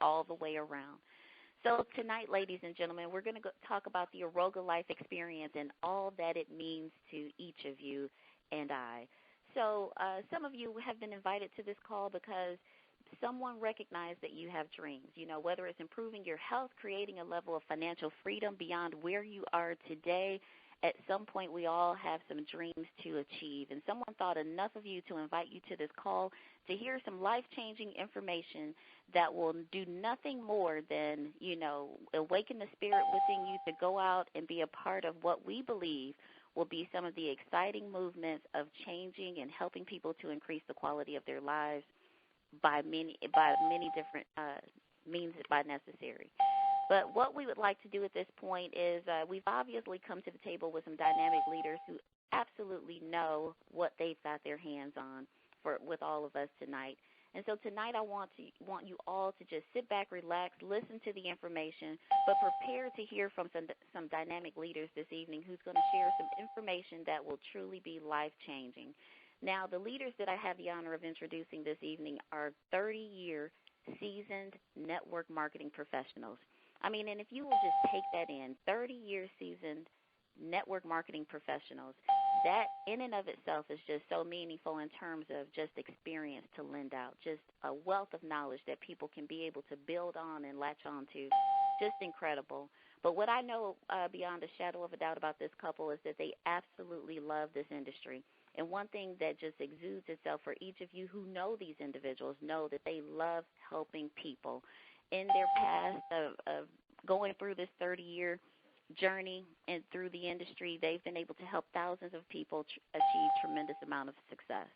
all the way around. So tonight, ladies and gentlemen, we're going to talk about the Aroga life experience and all that it means to each of you and I. So some of you have been invited to this call because someone recognized that you have dreams, whether it's improving your health, creating a level of financial freedom beyond where you are today. At some point, we all have some dreams to achieve, and someone thought enough of you to invite you to this call to hear some life-changing information that will do nothing more than, awaken the spirit within you to go out and be a part of what we believe will be some of the exciting movements of changing and helping people to increase the quality of their lives by many different means by necessary. But what we would like to do at this point is we've obviously come to the table with some dynamic leaders who absolutely know what they've got their hands on with all of us tonight. And so tonight I want you all to just sit back, relax, listen to the information, but prepare to hear from some dynamic leaders this evening who's going to share some information that will truly be life-changing. Now, the leaders that I have the honor of introducing this evening are 30-year seasoned network marketing professionals. And if you will just take that in, 30-year seasoned network marketing professionals, that in and of itself is just so meaningful in terms of just experience to lend out, just a wealth of knowledge that people can be able to build on and latch on to, just incredible. But what I know beyond a shadow of a doubt about this couple is that they absolutely love this industry. And one thing that just exudes itself for each of you who know these individuals know that they love helping people. In their past of going through this 30-year journey and through the industry, they've been able to help thousands of people achieve tremendous amount of success.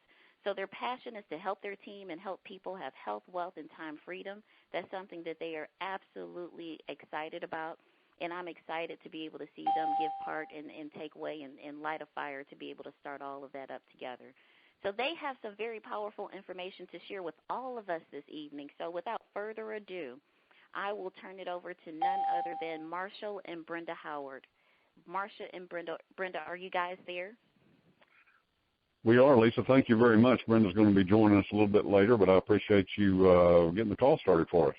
So their passion is to help their team and help people have health, wealth, and time freedom. That's something that they are absolutely excited about, and I'm excited to be able to see them give part and take away and light a fire to be able to start all of that up together. So they have some very powerful information to share with all of us this evening. So without further ado, I will turn it over to none other than Marshall and Brenda Howard. Marsha and Brenda, are you guys there? We are, Lisa. Thank you very much. Brenda's going to be joining us a little bit later, but I appreciate you getting the call started for us.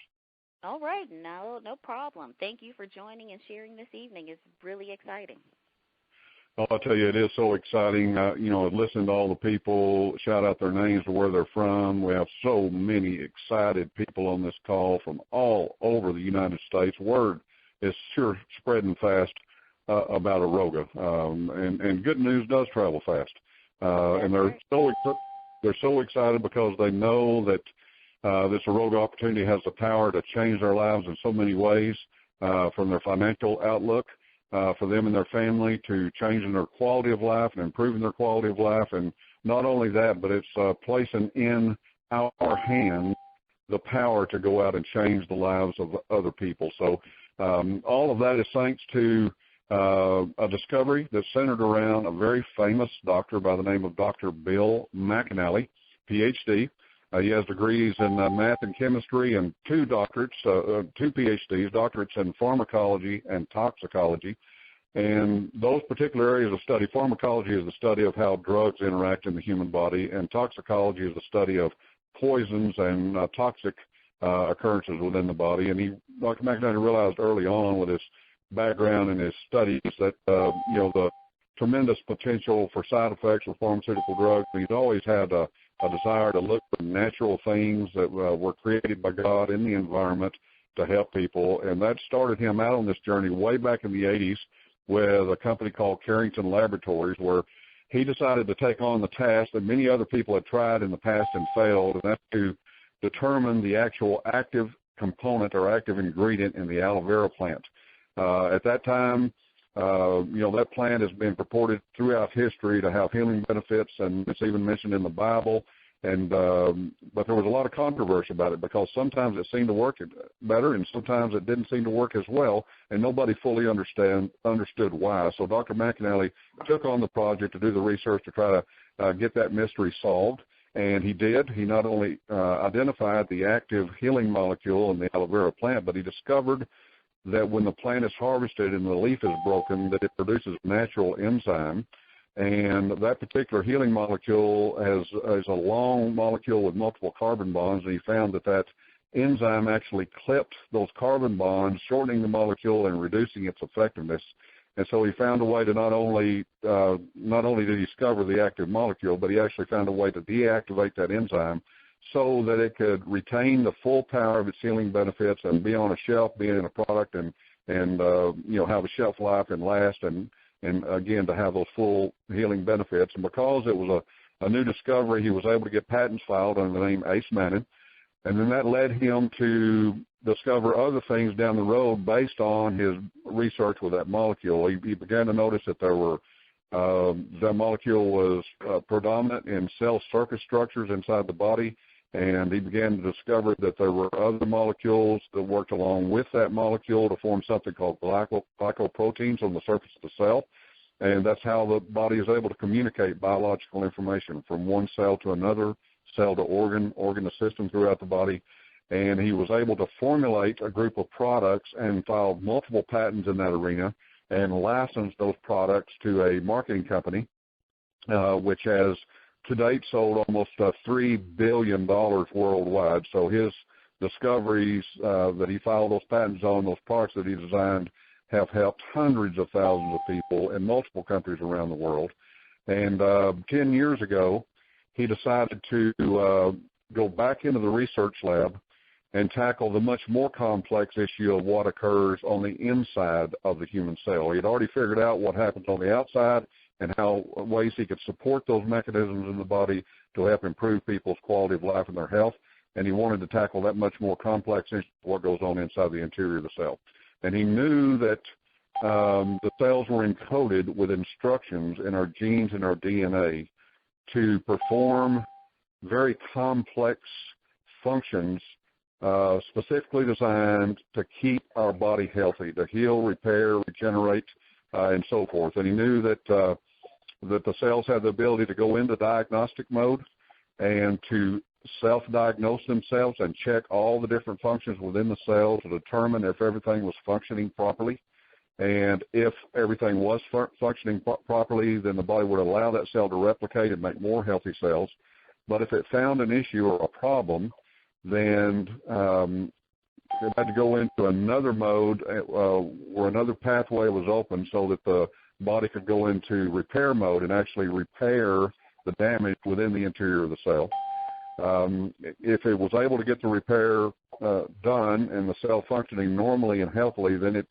All right. No problem. Thank you for joining and sharing this evening. It's really exciting. Oh, I'll tell you, it is so exciting. Listening to all the people, shout out their names or where they're from. We have so many excited people on this call from all over the United States. Word is sure spreading fast about Aroga, and good news does travel fast. And they're so excited because they know that this Aroga opportunity has the power to change their lives in so many ways, from their financial outlook, for them and their family, to changing their quality of life and improving their quality of life. And not only that, but it's placing in our hands the power to go out and change the lives of other people. So all of that is thanks to a discovery that's centered around a very famous doctor by the name of Dr. Bill McDaniel, Ph.D. He has degrees in math and chemistry and two PhDs, doctorates in pharmacology and toxicology. And those particular areas of study, pharmacology is the study of how drugs interact in the human body, and toxicology is the study of poisons and toxic occurrences within the body. And Dr. McDaniel realized early on with his background and his studies that, the tremendous potential for side effects of pharmaceutical drugs. He's always had a desire to look for natural things that were created by God in the environment to help people. And that started him out on this journey way back in the 80s with a company called Carrington Laboratories, where he decided to take on the task that many other people had tried in the past and failed, and that's to determine the actual active component or active ingredient in the aloe vera plant. At that time, that plant has been purported throughout history to have healing benefits, and it's even mentioned in the Bible. But there was a lot of controversy about it because sometimes it seemed to work better and sometimes it didn't seem to work as well, and nobody fully understood why. So Dr. McDaniel took on the project to do the research to try to get that mystery solved, and he did. He not only identified the active healing molecule in the aloe vera plant, but he discovered that when the plant is harvested and the leaf is broken, that it produces natural enzyme. And that particular healing molecule is a long molecule with multiple carbon bonds, and he found that enzyme actually clipped those carbon bonds, shortening the molecule and reducing its effectiveness. And so he found a way to not only did he discover the active molecule, but he actually found a way to deactivate that enzyme so that it could retain the full power of its healing benefits and be on a shelf, be in a product, and have a shelf life and last, and again, to have those full healing benefits. And because it was a new discovery, he was able to get patents filed under the name Ace Manning. And then that led him to discover other things down the road based on his research with that molecule. He began to notice that that molecule was predominant in cell surface structures inside the body, and he began to discover that there were other molecules that worked along with that molecule to form something called glycoproteins on the surface of the cell. And that's how the body is able to communicate biological information from one cell to another, cell to organ to system throughout the body. And he was able to formulate a group of products and filed multiple patents in that arena and licensed those products to a marketing company, which has to date sold almost $3 billion worldwide. So his discoveries that he filed those patents on, those products that he designed, have helped hundreds of thousands of people in multiple countries around the world. And 10 years ago, he decided to go back into the research lab and tackle the much more complex issue of what occurs on the inside of the human cell. He had already figured out what happens on the outside and how ways he could support those mechanisms in the body to help improve people's quality of life and their health. And he wanted to tackle that much more complex issue of what goes on inside the interior of the cell. And he knew that the cells were encoded with instructions in our genes and our DNA to perform very complex functions specifically designed to keep our body healthy, to heal, repair, regenerate, and so forth. And he knew that the cells had the ability to go into diagnostic mode and to self-diagnose themselves and check all the different functions within the cell to determine if everything was functioning properly. And if everything was functioning properly, then the body would allow that cell to replicate and make more healthy cells. But if it found an issue or a problem, then it had to go into another mode where another pathway was open so that the body could go into repair mode and actually repair the damage within the interior of the cell. If it was able to get the repair done and the cell functioning normally and healthily, then it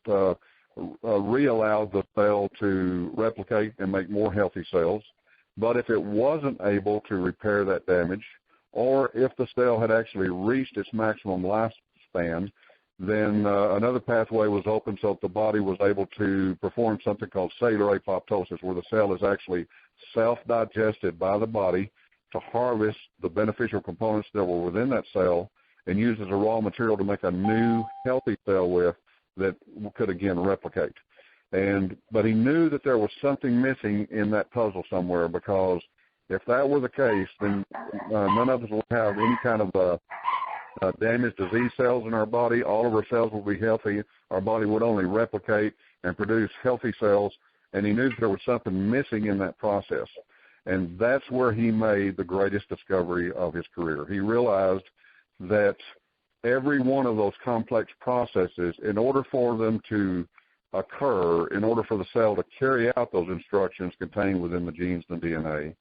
re-allowed the cell to replicate and make more healthy cells. But if it wasn't able to repair that damage, or if the cell had actually reached its maximum lifespan, then another pathway was open so that the body was able to perform something called cellular apoptosis, where the cell is actually self-digested by the body to harvest the beneficial components that were within that cell and use as a raw material to make a new healthy cell with that could again replicate. But he knew that there was something missing in that puzzle somewhere, because if that were the case, then none of us will have any kind of damaged disease cells in our body. All of our cells will be healthy. Our body would only replicate and produce healthy cells, and he knew that there was something missing in that process. And that's where he made the greatest discovery of his career. He realized that every one of those complex processes, in order for them to occur, in order for the cell to carry out those instructions contained within the genes and the DNA,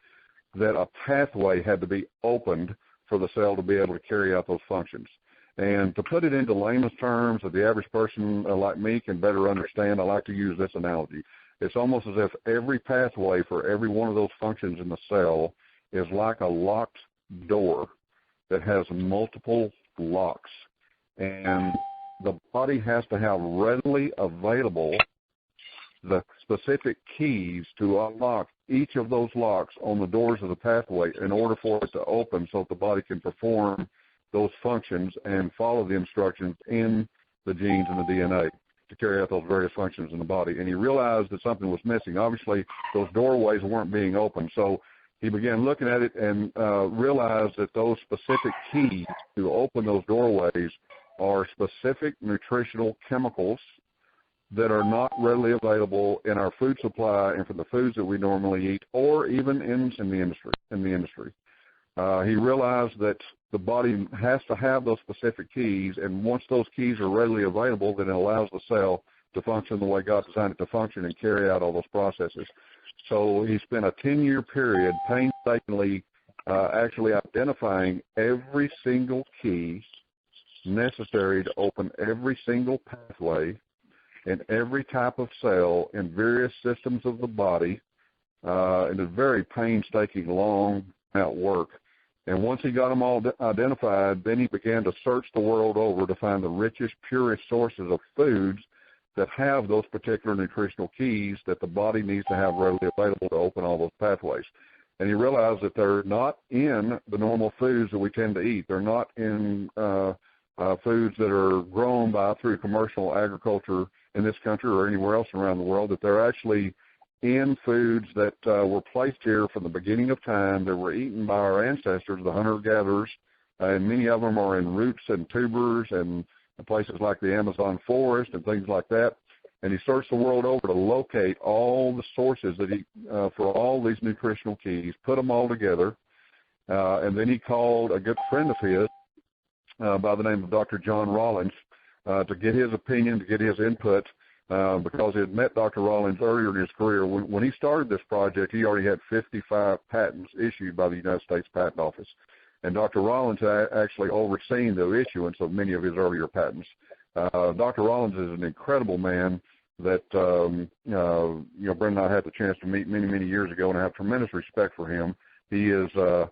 that a pathway had to be opened for the cell to be able to carry out those functions. And to put it into layman's terms that the average person like me can better understand, I like to use this analogy. It's almost as if every pathway for every one of those functions in the cell is like a locked door that has multiple locks. And the body has to have readily available the specific keys to unlock each of those locks on the doors of the pathway in order for it to open so that the body can perform those functions and follow the instructions in the genes and the DNA to carry out those various functions in the body. And he realized that something was missing. Obviously, those doorways weren't being opened. So he began looking at it and realized that those specific keys to open those doorways are specific nutritional chemicals that are not readily available in our food supply and for the foods that we normally eat, or even in the industry. He realized that the body has to have those specific keys, and once those keys are readily available, then it allows the cell to function the way God designed it to function and carry out all those processes. So he spent a 10-year period painstakingly actually identifying every single key necessary to open every single pathway in every type of cell in various systems of the body, in a very painstaking, long-out work. And once he got them all identified, then he began to search the world over to find the richest, purest sources of foods that have those particular nutritional keys that the body needs to have readily available to open all those pathways. And he realized that they're not in the normal foods that we tend to eat. They're not in foods that are grown through commercial agriculture in this country or anywhere else around the world, that they're actually in foods that were placed here from the beginning of time, that were eaten by our ancestors, the hunter-gatherers, and many of them are in roots and tubers and places like the Amazon forest and things like that. And he searched the world over to locate all the sources that for all these nutritional keys, put them all together, and then he called a good friend of his by the name of Dr. John Rollins to get his opinion, to get his input, because he had met Dr. Rollins earlier in his career. When he started this project, he already had 55 patents issued by the United States Patent Office. And Dr. Rollins actually overseen the issuance of many of his earlier patents. Dr. Rollins is an incredible man that, Brenda and I had the chance to meet many, many years ago, and I have tremendous respect for him. He has a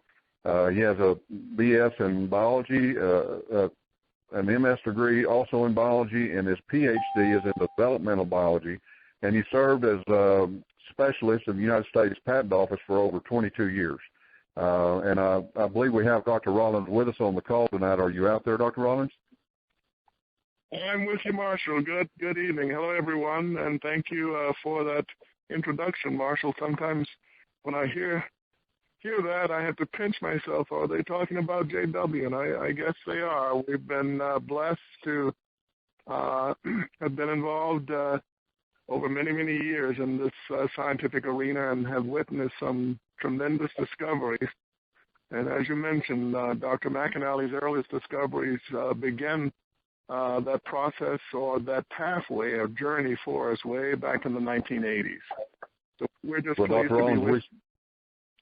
B.S. in biology, an M.S. degree also in biology, and his Ph.D. is in developmental biology. And he served as a specialist in the United States Patent Office for over 22 years. And I believe we have Dr. Rollins with us on the call tonight. Are you out there, Dr. Rollins? I'm with you, Marshall. Good evening. Hello, everyone, and thank you for that introduction, Marshall. Sometimes when I hear that, I have to pinch myself. Are they talking about JW? And I guess they are. We've been blessed to have been involved over many, many years in this scientific arena and have witnessed some tremendous discoveries. And as you mentioned, Dr. McAnally's earliest discoveries began that process or that pathway or journey for us way back in the 1980s. So we're just pleased Dr. to be with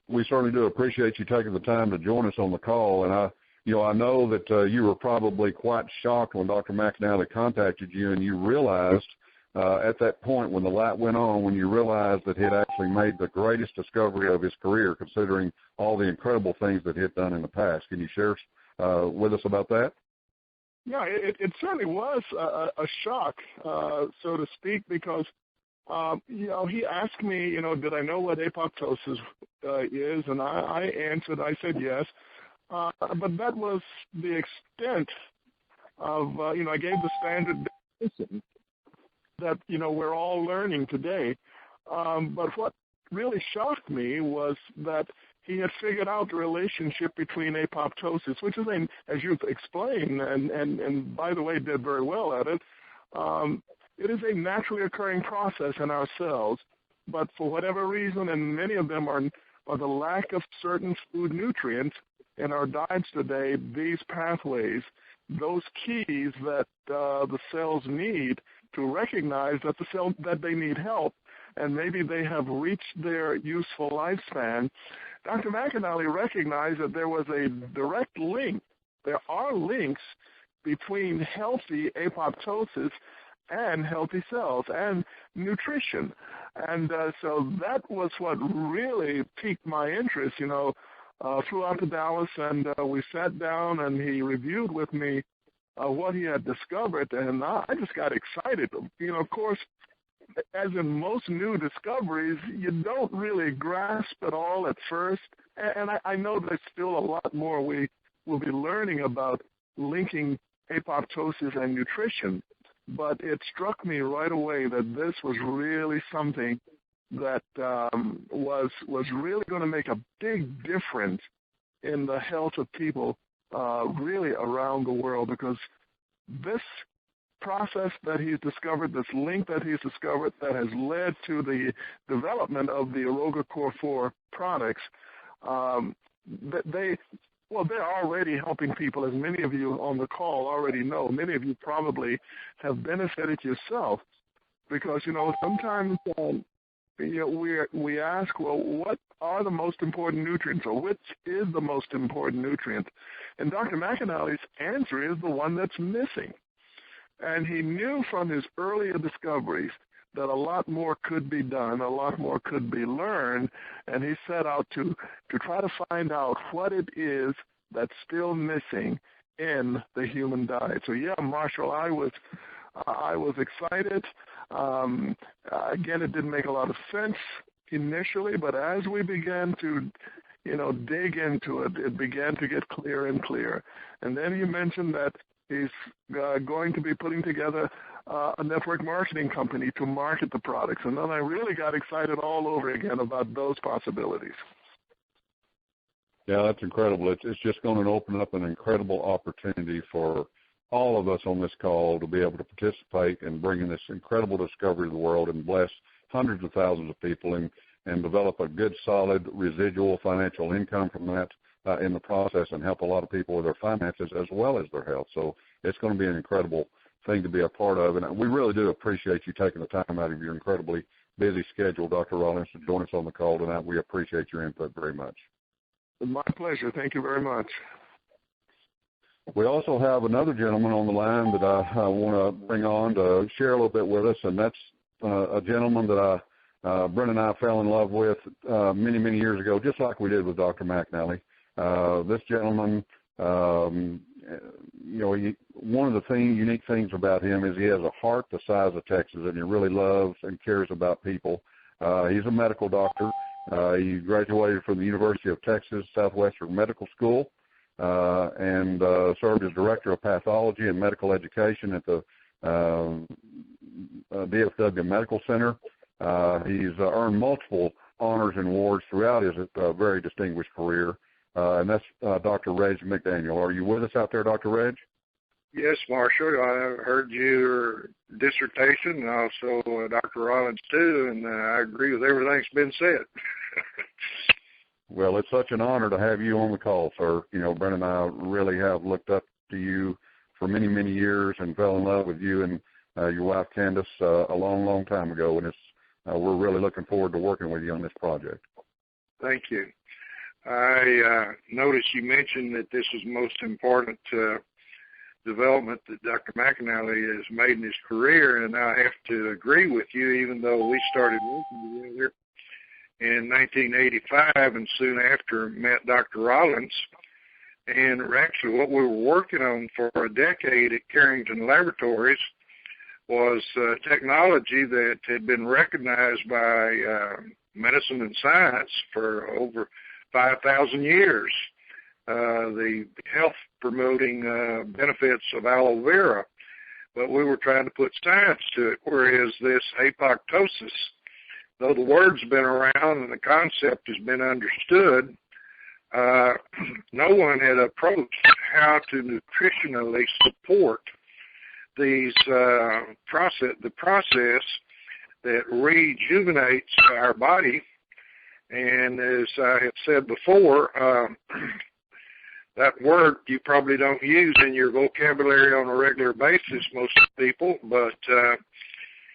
we certainly do appreciate you taking the time to join us on the call. And I know that you were probably quite shocked when Dr. McAnally contacted you, and you realized at that point when the light went on, when you realized that he had actually made the greatest discovery of his career, considering all the incredible things that he had done in the past. Can you share with us about that? Yeah, it certainly was a shock, so to speak, because he asked me, did I know what apoptosis is, and I answered. I said yes, but that was the extent of, I gave the standard definition that, we're all learning today. But what really shocked me was that he had figured out the relationship between apoptosis, which is, as you've explained, and by the way, did very well at it, it is a naturally occurring process in our cells, but for whatever reason, and many of them are the lack of certain food nutrients in our diets today, these pathways, those keys that the cells need to recognize that they need help, and maybe they have reached their useful lifespan. Dr. McAnally recognized that there was a direct link. There are links between healthy apoptosis and healthy cells and nutrition. And so that was what really piqued my interest, through out to Dallas, and we sat down and he reviewed with me what he had discovered, and I just got excited. Of course, as in most new discoveries, you don't really grasp it all at first, and I know there's still a lot more we will be learning about linking apoptosis and nutrition, but it struck me right away that this was really something that was really going to make a big difference in the health of people really around the world, because this process that he's discovered, this link that he's discovered that has led to the development of the Aroga Core 4 products, they're already helping people, as many of you on the call already know. Many of you probably have benefited yourself because, sometimes we ask, well, what are the most important nutrients, or which is the most important nutrient? And Dr. McDaniel's answer is the one that's missing. And he knew from his earlier discoveries that a lot more could be done, a lot more could be learned, and he set out to try to find out what it is that's still missing in the human diet. So yeah, Marshall, I was excited. Again, it didn't make a lot of sense initially, but as we began to dig into it, it began to get clearer and clearer. And then you mentioned that he's going to be putting together a network marketing company to market the products. And then I really got excited all over again about those possibilities. Yeah, that's incredible. It's just going to open up an incredible opportunity for all of us on this call to be able to participate in bringing this incredible discovery to the world and bless hundreds of thousands of people and develop a good, solid, residual financial income from that in the process, and help a lot of people with their finances as well as their health. So it's going to be an incredible thing to be a part of, and we really do appreciate you taking the time out of your incredibly busy schedule, Dr. Rollins, to join us on the call tonight. We appreciate your input very much. My pleasure. Thank you very much. We also have another gentleman on the line that I want to bring on to share a little bit with us, and that's a gentleman that Brenda and I fell in love with many, many years ago, just like we did with Dr. McDaniel. This gentleman, one of the unique things about him is he has a heart the size of Texas, and he really loves and cares about people. He's a medical doctor. He graduated from the University of Texas Southwestern Medical School and served as Director of Pathology and Medical Education at the DFW Medical Center. He's earned multiple honors and awards throughout his very distinguished career, and that's Dr. Reg McDaniel. Are you with us out there, Dr. Reg? Yes, Marshall. I heard your dissertation, and also Dr. Rollins too, and I agree with everything that's been said. Well, it's such an honor to have you on the call, sir. Brenda and I really have looked up to you for many, many years and fell in love with you and your wife, Candace, a long, long time ago, and we're really looking forward to working with you on this project. Thank you. I noticed you mentioned that this is most important development that Dr. McDaniel has made in his career, and I have to agree with you, even though we started working together in 1985 and soon after met Dr. Rollins. And actually what we were working on for a decade at Carrington Laboratories was technology that had been recognized by medicine and science for over 5,000 years. The health-promoting benefits of aloe vera, but we were trying to put science to it, whereas this apoptosis, though the word's been around and the concept has been understood, no one had approached how to nutritionally support the process that rejuvenates our body. And as I have said before, that word you probably don't use in your vocabulary on a regular basis, most people, but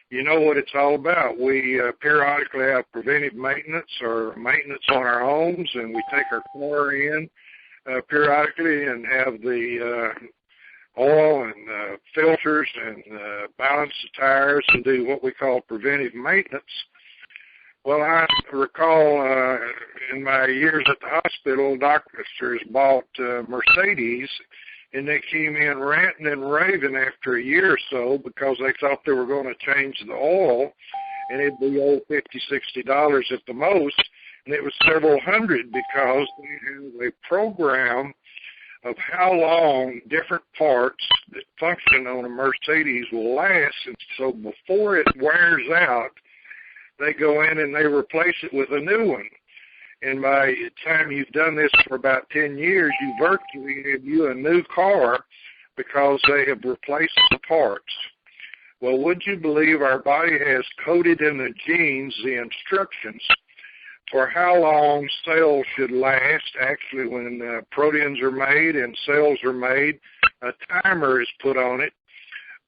you know what it's all about. We periodically have preventive maintenance or maintenance on our homes, and we take our car in periodically and have the oil and filters and balance the tires and do what we call preventive maintenance. Well, I recall in my years at the hospital, doctors bought Mercedes, and they came in ranting and raving after a year or so because they thought they were going to change the oil, and it'd be $50, $60 at the most, and it was several hundred because they have a program of how long different parts that function on a Mercedes will last, and so before it wears out, they go in and they replace it with a new one. And by the time you've done this for about 10 years, you virtually have a new car because they have replaced the parts. Well, would you believe our body has coded in the genes the instructions for how long cells should last. Actually, when proteins are made and cells are made, a timer is put on it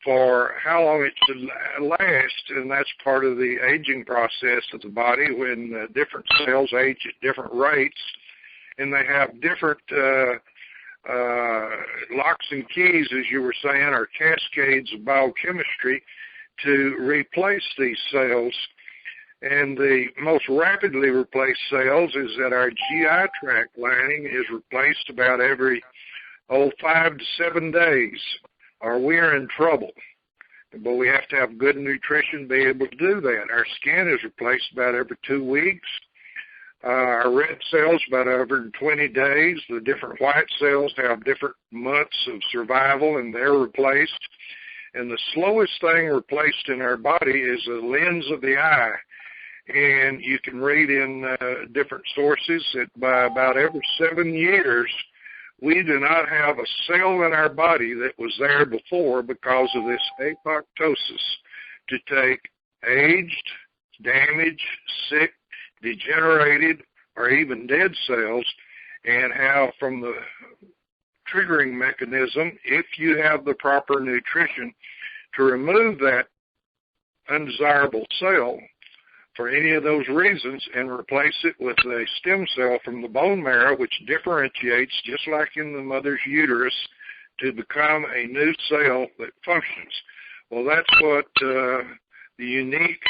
for how long it should last, and that's part of the aging process of the body when different cells age at different rates, and they have different locks and keys, as you were saying, or cascades of biochemistry to replace these cells. And the most rapidly replaced cells is that our GI tract lining is replaced about every 5 to 7 days, or we're in trouble. But we have to have good nutrition to be able to do that. Our skin is replaced about every 2 weeks. Our red cells about every 20 days. The different white cells have different months of survival, and they're replaced. And the slowest thing replaced in our body is the lens of the eye. And you can read in different sources that by about every 7 years, we do not have a cell in our body that was there before because of this apoptosis to take aged, damaged, sick, degenerated, or even dead cells and have from the triggering mechanism, if you have the proper nutrition, to remove that undesirable cell for any of those reasons and replace it with a stem cell from the bone marrow, which differentiates, just like in the mother's uterus, to become a new cell that functions. Well, that's what the unique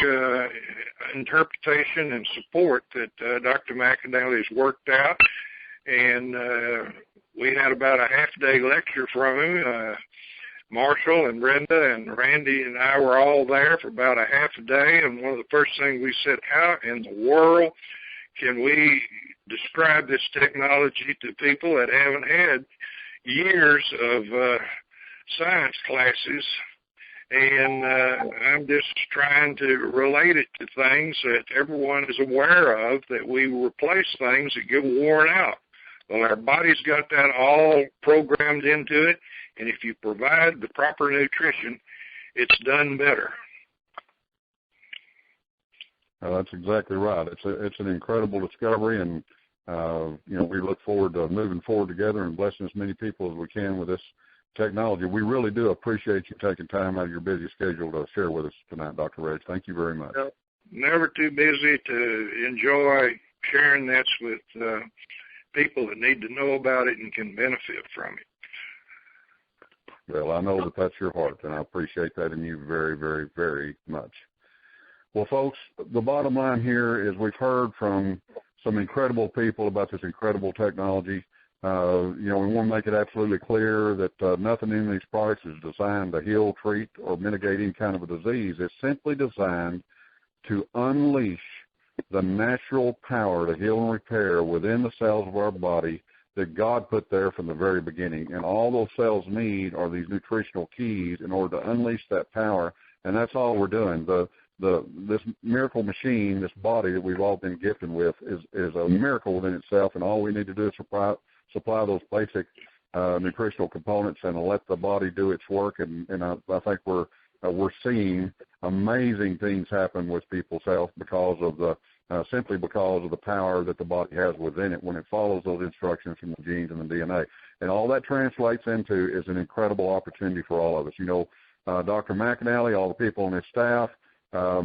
interpretation and support that Dr. McDaniel has worked out. And we had about a half-day lecture from him. Marshall and Brenda and Randy and I were all there for about a half a day, and one of the first things we said, how in the world can we describe this technology to people that haven't had years of science classes? And I'm just trying to relate it to things that everyone is aware of, that we replace things that get worn out. Well, our body's got that all programmed into it, and if you provide the proper nutrition, it's done better. That's exactly right. It's an incredible discovery, and we look forward to moving forward together and blessing as many people as we can with this technology. We really do appreciate you taking time out of your busy schedule to share with us tonight, Dr. Reg. Thank you very much. Never too busy to enjoy sharing this with people that need to know about it and can benefit from it. Well, I know that that's your heart, and I appreciate that in you very, very, very much. Well, folks, the bottom line here is we've heard from some incredible people about this incredible technology. We want to make it absolutely clear that nothing in these products is designed to heal, treat, or mitigate any kind of a disease. It's simply designed to unleash the natural power to heal and repair within the cells of our body that God put there from the very beginning. And all those cells need are these nutritional keys in order to unleash that power, and that's all we're doing. This miracle machine, this body that we've all been gifted with, is a miracle within itself, and all we need to do is supply those basic nutritional components and let the body do its work. And I think we're seeing amazing things happen with people's health simply because of the power that the body has within it when it follows those instructions from the genes and the DNA. And all that translates into is an incredible opportunity for all of us. Dr. McDaniel, all the people on his staff,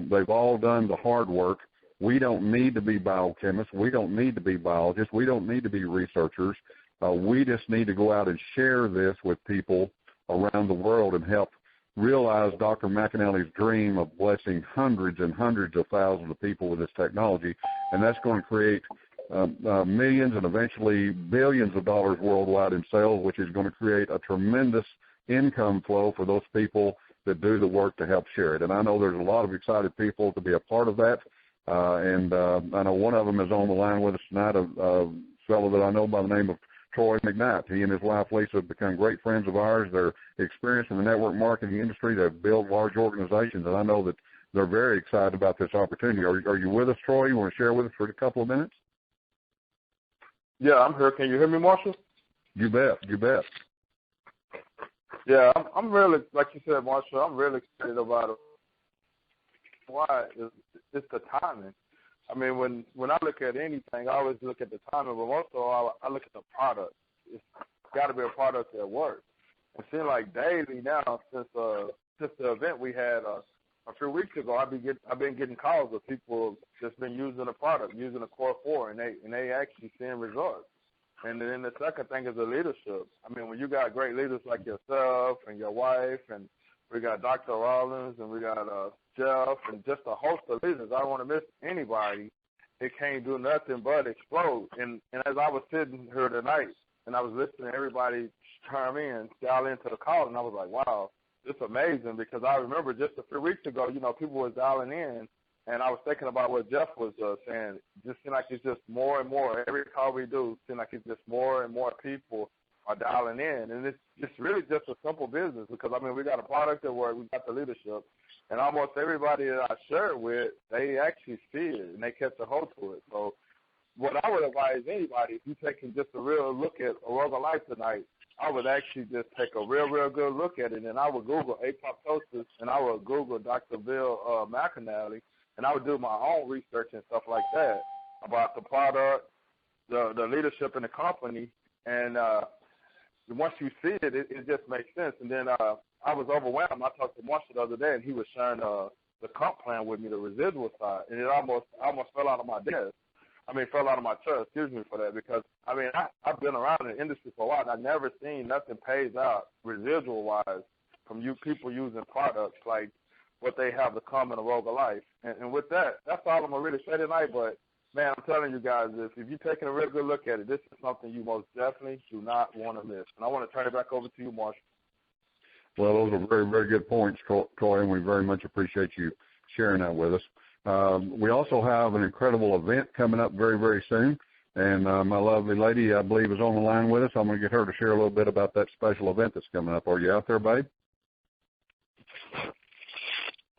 they've all done the hard work. We don't need to be biochemists. We don't need to be biologists. We don't need to be researchers. We just need to go out and share this with people around the world and help realize Dr. McDaniel's dream of blessing hundreds and hundreds of thousands of people with this technology, and that's going to create millions and eventually billions of dollars worldwide in sales, which is going to create a tremendous income flow for those people that do the work to help share it. And I know there's a lot of excited people to be a part of that, and I know one of them is on the line with us tonight, a fellow that I know by the name of Troy McKnight. He and his wife, Lisa, have become great friends of ours. They're experienced in the network marketing industry. They've built large organizations, and I know that they're very excited about this opportunity. Are you with us, Troy? You want to share with us for a couple of minutes? Yeah, I'm here. Can you hear me, Marshall? You bet. You bet. Yeah, I'm really, like you said, Marshall, I'm really excited about it. Why? It's the timing. I mean, when I look at anything, I always look at the timing, but most of all, I look at the product. It's got to be a product that works. It seems like daily now, since the event we had a few weeks ago, I've been getting calls of people just been using the product, using the Core 4, and they actually seeing results. And then the second thing is the leadership. I mean, when you got great leaders like yourself and your wife, and we got Dr. Rollins, and we got Jeff, and just a host of leaders, I don't want to miss anybody. It can't do nothing but explode. And as I was sitting here tonight, and I was listening to everybody chime in, dial into the call, and I was like, wow, it's amazing, because I remember just a few weeks ago, people was dialing in, and I was thinking about what Jeff was saying. It just seems like it's just more and more. Every call we do, it seems like it's just more and more people are dialing in. And it's really just a simple business, because, I mean, we got a product that works, we got the leadership, and almost everybody that I share it with, they actually see it, and they catch a hold to it. So what I would advise anybody, if you're taking just a real look at Aroga Life tonight, I would actually just take a real, real good look at it, and I would Google apoptosis, and I would Google Dr. Bill McDaniel, and I would do my own research and stuff like that about the product, the leadership in the company, and once you see it, it just makes sense. And then I was overwhelmed. I talked to Marshall the other day, and he was sharing the comp plan with me, the residual side, and it almost fell out of my desk. Fell out of my chest, excuse me for that, because, I've been around in the industry for a while, and I've never seen nothing pays out residual-wise from you people using products like what they have to come in Aroga Life. And with that, that's all I'm going to really say tonight, but, man, I'm telling you guys this. If you're taking a real good look at it, this is something you most definitely do not want to miss. And I want to turn it back over to you, Marshall. Well, those are very, very good points, Troy, and we very much appreciate you sharing that with us. We also have an incredible event coming up very, very soon, and my lovely lady, I believe, is on the line with us. I'm going to get her to share a little bit about that special event that's coming up. Are you out there, babe?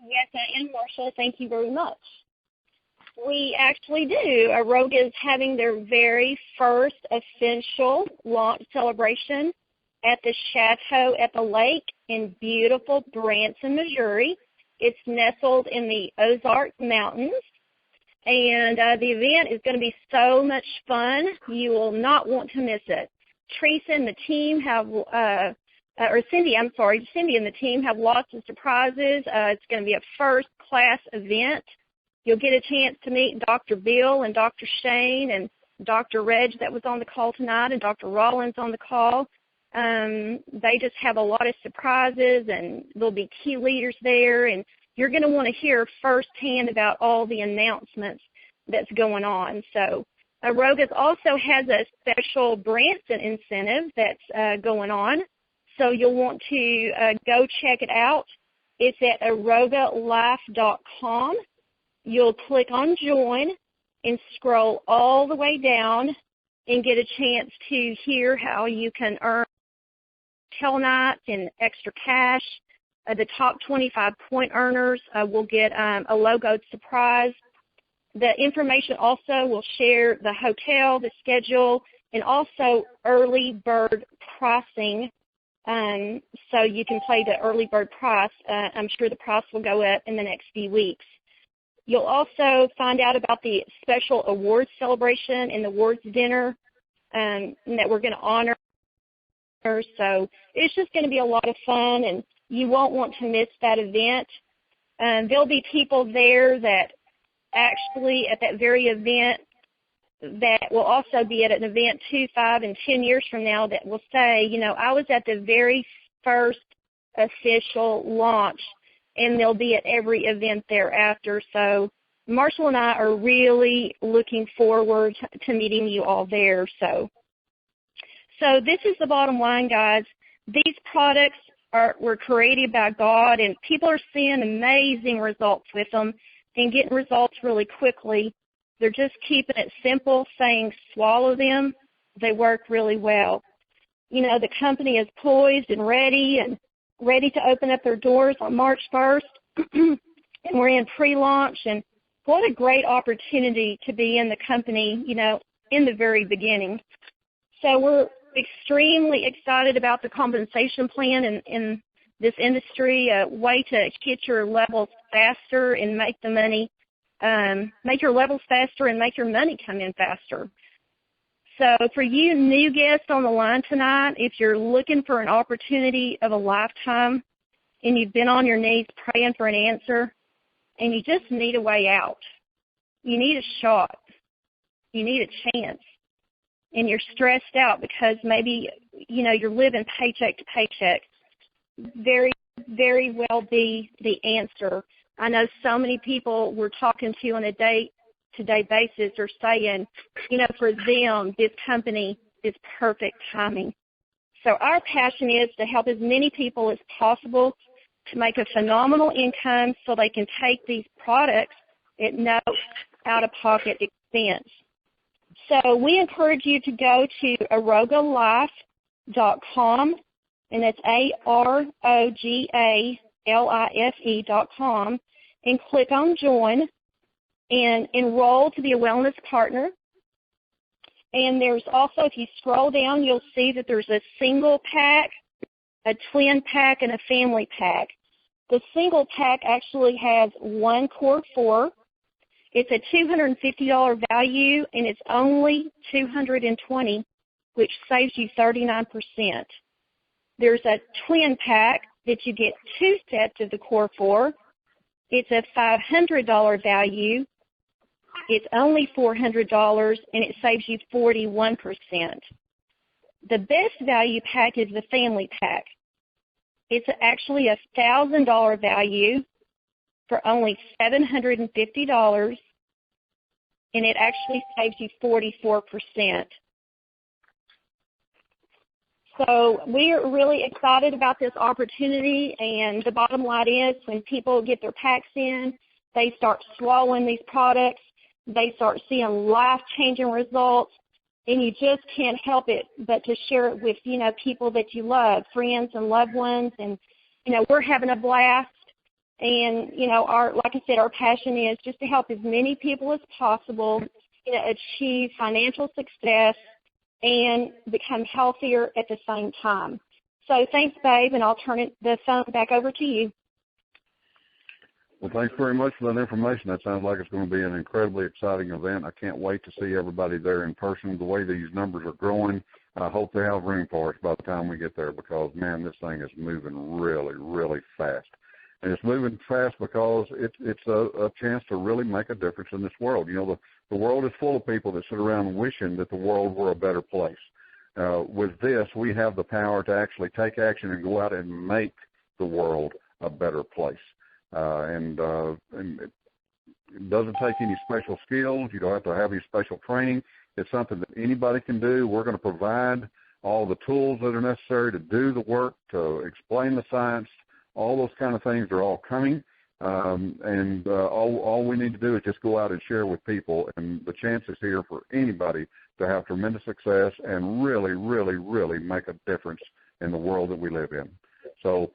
Yes, I am, Marshall. Thank you very much. We actually do. Aroga is having their very first official launch celebration at the Chateau at the Lake in beautiful Branson, Missouri. It's nestled in the Ozark Mountains, and the event is going to be so much fun. You will not want to miss it. Teresa and the team have, Cindy and the team have lots of surprises. It's going to be a first-class event. You'll get a chance to meet Dr. Bill and Dr. Shane and Dr. Reg that was on the call tonight, and Dr. Rollins on the call. They just have a lot of surprises, and there'll be key leaders there, and you're going to want to hear firsthand about all the announcements that's going on. So Aroga also has a special Branson incentive that's going on, so you'll want to go check it out. It's at arogalife.com. You'll click on Join and scroll all the way down and get a chance to hear how you can earn tail nights and extra cash. The top 25 point earners will get a logoed surprise. The information also will share the hotel, the schedule, and also early bird pricing. So you can play the early bird price. I'm sure the price will go up in the next few weeks. You'll also find out about the special awards celebration and the awards dinner that we're going to honor. So it's just going to be a lot of fun, and you won't want to miss that event. There'll be people there that actually at that very event that will also be at an event 2, 5, and 10 years from now that will say, I was at the very first official launch, and they'll be at every event thereafter. So Marshall and I are really looking forward to meeting you all there. So this is the bottom line, guys. These products were created by God, and people are seeing amazing results with them and getting results really quickly. They're just keeping it simple, saying swallow them. They work really well. The company is poised and ready to open up their doors on March 1st, and we're in pre-launch, and what a great opportunity to be in the company, in the very beginning. So we're extremely excited about the compensation plan in this industry, a way to hit your levels faster and make the money make your levels faster and make your money come in faster. So for you new guests on the line tonight, if you're looking for an opportunity of a lifetime and you've been on your knees praying for an answer and you just need a way out, you need a shot, you need a chance, and you're stressed out because maybe, you're living paycheck to paycheck, very, very well be the answer. I know so many people we're talking to on a day-to-day basis are saying, for them, this company is perfect timing. So our passion is to help as many people as possible to make a phenomenal income so they can take these products at no out-of-pocket expense. So we encourage you to go to arogalife.com, and that's AROGALIFE.com, and click on Join and enroll to be a wellness partner. And there's also, if you scroll down, you'll see that there's a single pack, a twin pack, and a family pack. The single pack actually has one core 4. It's a $250 value, and it's only $220, which saves you 39%. There's a twin pack that you get 2 sets of the core 4. It's a $500 value. It's only $400, and it saves you 41%. The best value pack is the family pack. It's actually a $1,000 value for only $750, and it actually saves you 44%. So we're really excited about this opportunity, and the bottom line is when people get their packs in, they start swallowing these products, they start seeing life-changing results, and you just can't help it but to share it with, people that you love, friends and loved ones, and, we're having a blast. And, like I said, our passion is just to help as many people as possible achieve financial success and become healthier at the same time. So thanks, babe, and I'll turn the phone back over to you. Well, thanks very much for that information. That sounds like it's going to be an incredibly exciting event. I can't wait to see everybody there in person. The way these numbers are growing, I hope they have room for us by the time we get there because, man, this thing is moving really, really fast. And it's moving fast because it's a chance to really make a difference in this world. The world is full of people that sit around wishing that the world were a better place. With this, we have the power to actually take action and go out and make the world a better place. And it doesn't take any special skills. You don't have to have any special training. It's something that anybody can do. We're going to provide all the tools that are necessary to do the work, to explain the science. All those kind of things are all coming, and all we need to do is just go out and share with people, and the chance is here for anybody to have tremendous success and really, really, really make a difference in the world that we live in. So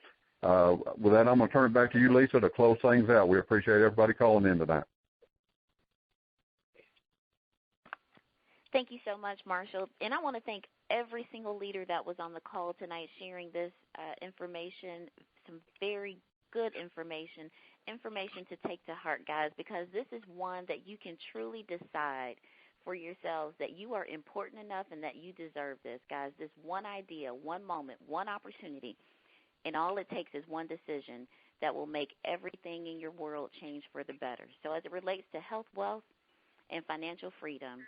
with that, I'm going to turn it back to you, Lisa, to close things out. We appreciate everybody calling in tonight. Thank you so much, Marshall. And I want to thank every single leader that was on the call tonight sharing this information, some very good information to take to heart, guys, because this is one that you can truly decide for yourselves that you are important enough and that you deserve this, guys. This one idea, one moment, one opportunity, and all it takes is one decision that will make everything in your world change for the better. So as it relates to health, wealth, and financial freedom,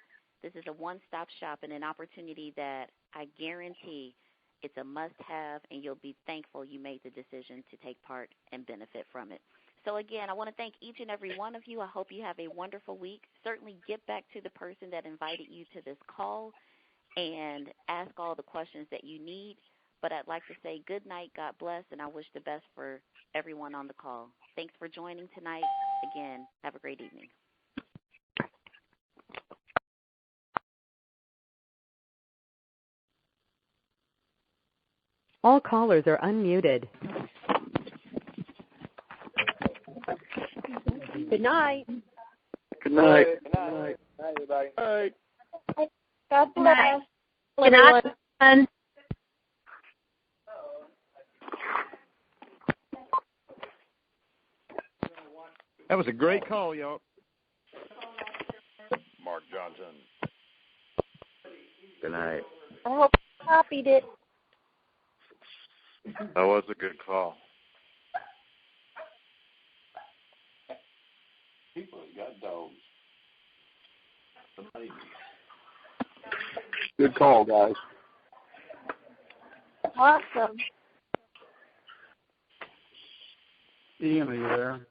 this is a one-stop shop and an opportunity that I guarantee it's a must-have, and you'll be thankful you made the decision to take part and benefit from it. So, again, I want to thank each and every one of you. I hope you have a wonderful week. Certainly get back to the person that invited you to this call and ask all the questions that you need. But I'd like to say good night, God bless, and I wish the best for everyone on the call. Thanks for joining tonight. Again, have a great evening. All callers are unmuted. Good night. Good night. Good night. Good night, everybody. All right. God bless. Good night. That was a great call, y'all. Johnson. Good night. I hope you copied it. That was a good call. People got dogs. Good call, guys. Awesome. Ian, are you there?